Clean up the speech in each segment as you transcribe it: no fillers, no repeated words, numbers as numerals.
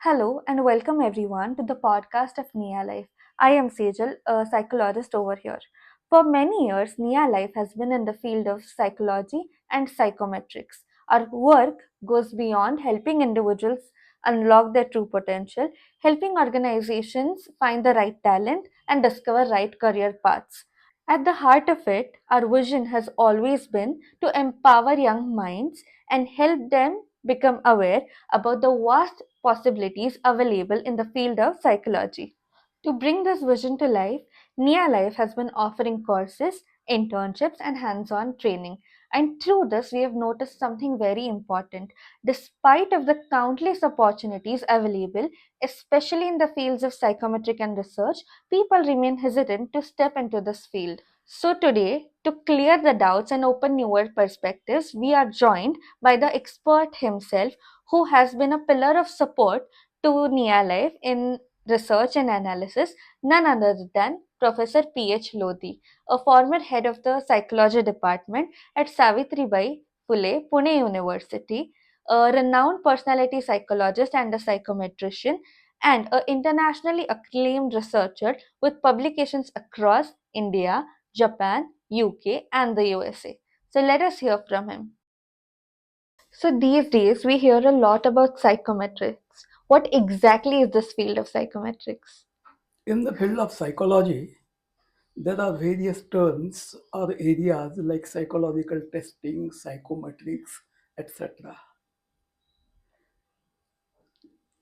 Hello and welcome everyone to the podcast of Nia Life. I am Sejal, a psychologist over here. For many years, Nia Life has been in the field of psychology and psychometrics. Our work goes beyond helping individuals unlock their true potential, helping organizations find the right talent and discover right career paths. At the heart of it, our vision has always been to empower young minds and help them become aware about the vast possibilities available in the field of psychology. To bring this vision to life, Nia Life has been offering courses, internships, and hands on training. And through this, we have noticed something very important. Despite of the countless opportunities available, especially in the fields of psychometric and research, people remain hesitant to step into this field. So today, to clear the doubts and open newer perspectives, we are joined by the expert himself who has been a pillar of support to Nia Life in research and analysis, none other than Professor P.H. Lodhi, a former head of the psychology department at Savitribai Phule, Pune University, a renowned personality psychologist and a psychometrician, and an internationally acclaimed researcher with publications across India, Japan, UK, and the USA. So let us hear from him. So these days we hear a lot about psychometrics. What exactly is this field of psychometrics? In the field of psychology, there are various terms or areas like psychological testing, psychometrics, etc.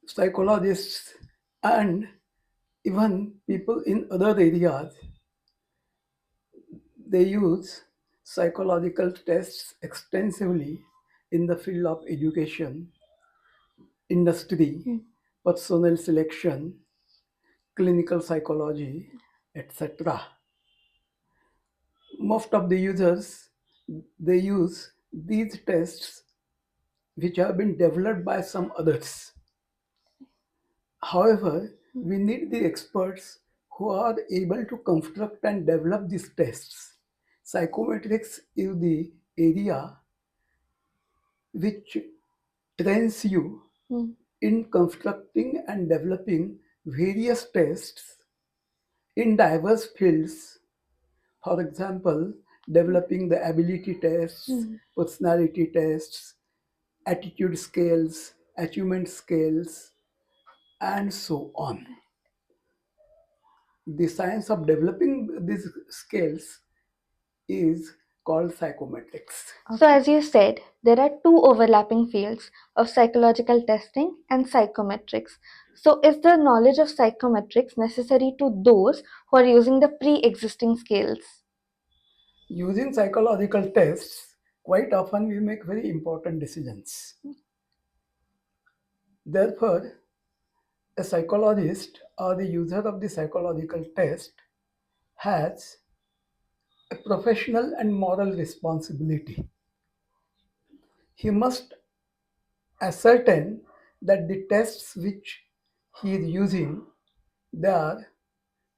Psychologists and even people in other areas, they use psychological tests extensively in the field of education, industry, personnel selection, clinical psychology, etc. Most of the users, they use these tests which have been developed by some others. However, we need the experts who are able to construct and develop these tests. Psychometrics is the area which trains you Hmm. in constructing and developing various tests in diverse fields. For example, developing the ability tests, personality tests, attitude scales, achievement scales, and so on. The science of developing these scales is called psychometrics. So, as you said, there are two overlapping fields of psychological testing and psychometrics. So, is the knowledge of psychometrics necessary to those who are using the pre existing scales? Using psychological tests, quite often we make very important decisions. Therefore, a psychologist or the user of the psychological test has a professional and moral responsibility. He must ascertain that the tests which he is using, they are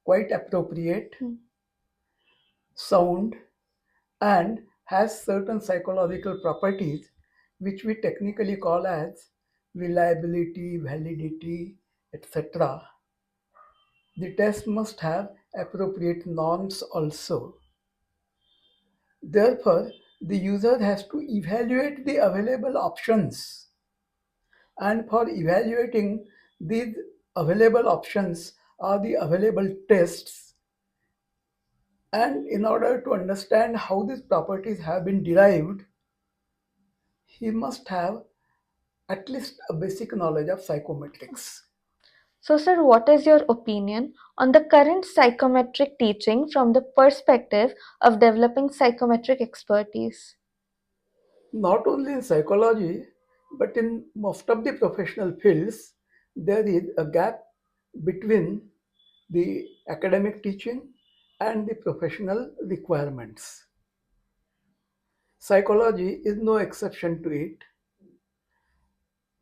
quite appropriate, sound, and has certain psychological properties which we technically call as reliability, validity, etc. The test must have appropriate norms also. Therefore, the user has to evaluate the available options, and for evaluating these available options or the available tests, and in order to understand how these properties have been derived, he must have at least a basic knowledge of psychometrics. So, sir, what is your opinion on the current psychometric teaching from the perspective of developing psychometric expertise? Not only in psychology, but in most of the professional fields, there is a gap between the academic teaching and the professional requirements. Psychology is no exception to it.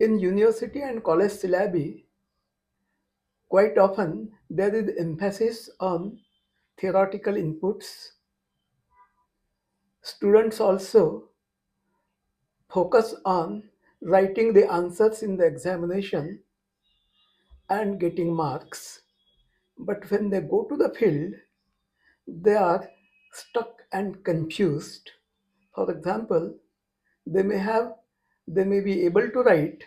In university and college syllabi, quite often there is emphasis on theoretical inputs. Students also focus on writing the answers in the examination and getting marks. But when they go to the field, they are stuck and confused. For example, they may have they may be able to write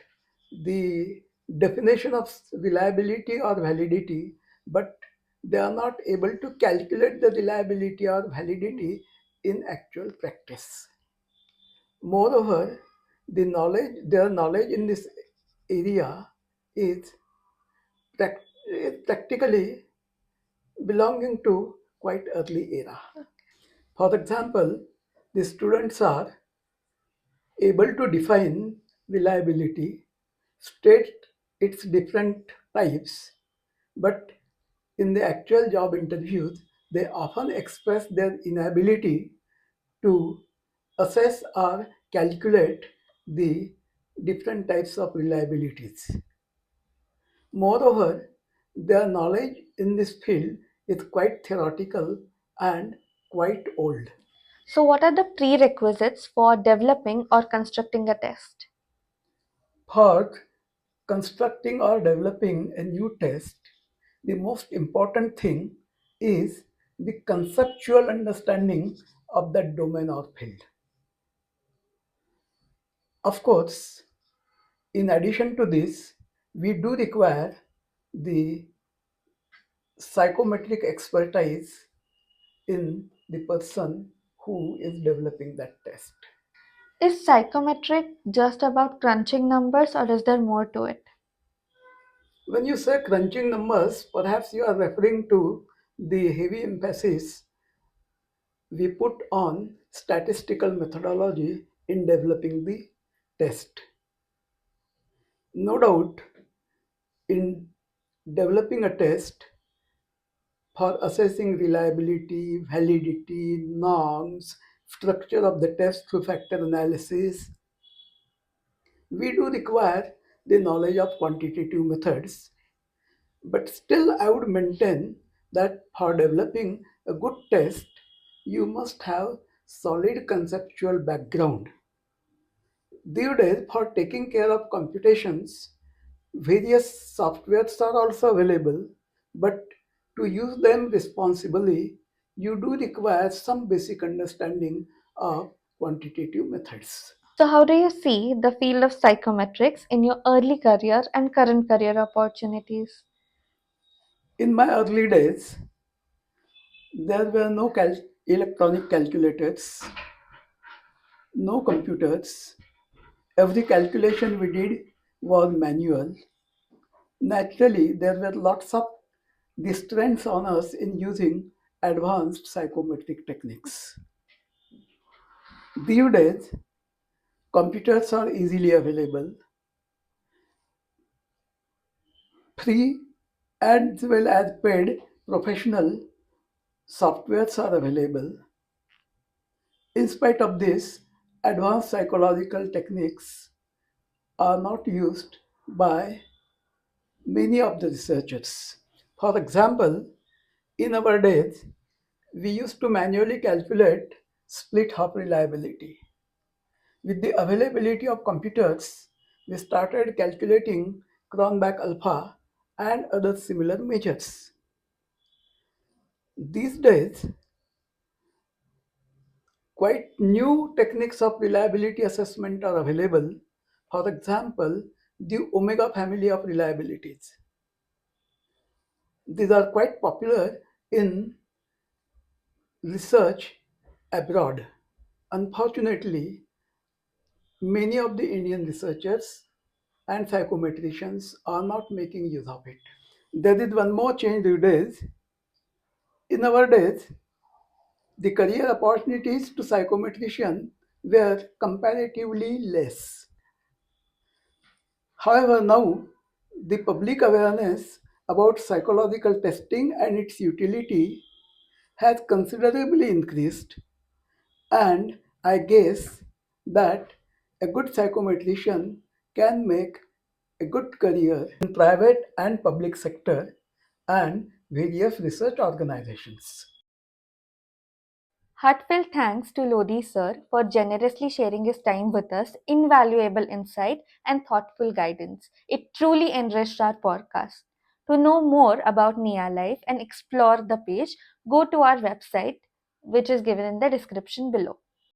the definition of reliability or validity, but they are not able to calculate the reliability or validity in actual practice. Moreover, their knowledge in this area is practically belonging to quite early era. For example, the students are able to define reliability, state its different types, but in the actual job interviews, they often express their inability to assess or calculate the different types of reliabilities. Moreover, their knowledge in this field is quite theoretical and quite old. So, what are the prerequisites for developing or constructing a test? For constructing or developing a new test, the most important thing is the conceptual understanding of that domain or field. Of course, in addition to this, we do require the psychometric expertise in the person who is developing that test. Is psychometric just about crunching numbers or is there more to it? When you say crunching numbers, perhaps you are referring to the heavy emphasis we put on statistical methodology in developing the test. No doubt, in developing a test for assessing reliability, validity, norms, structure of the test through factor analysis, we do require the knowledge of quantitative methods. But still, I would maintain that for developing a good test, you must have solid conceptual background. These days, for taking care of computations, various softwares are also available, but to use them responsibly, you do require some basic understanding of quantitative methods. So, how do you see the field of psychometrics in your early career and current career opportunities? In my early days, there were no electronic calculators, no computers. Every calculation we did was manual. Naturally, there were lots of restraints on us in using advanced psychometric techniques. These days, computers are easily available, free as well as paid professional softwares are available. In spite of this, advanced psychological techniques are not used by many of the researchers. For example, in our days, we used to manually calculate split half reliability. With the availability of computers, we started calculating Cronbach alpha and other similar measures. These days, quite new techniques of reliability assessment are available. For example, the omega family of reliabilities. These are quite popular in research abroad. Unfortunately, many of the Indian researchers and psychometricians are not making use of it. There is one more change these days. In our days, the career opportunities to psychometrician were comparatively less. However, now the public awareness about psychological testing and its utility has considerably increased, and I guess that a good psychometrician can make a good career in private and public sector and various research organizations. Heartfelt thanks to Lodi sir for generously sharing his time with us, invaluable insight and thoughtful guidance. It truly enriched our podcast. To know more about Nia Life and explore the page, go to our website, which is given in the description below.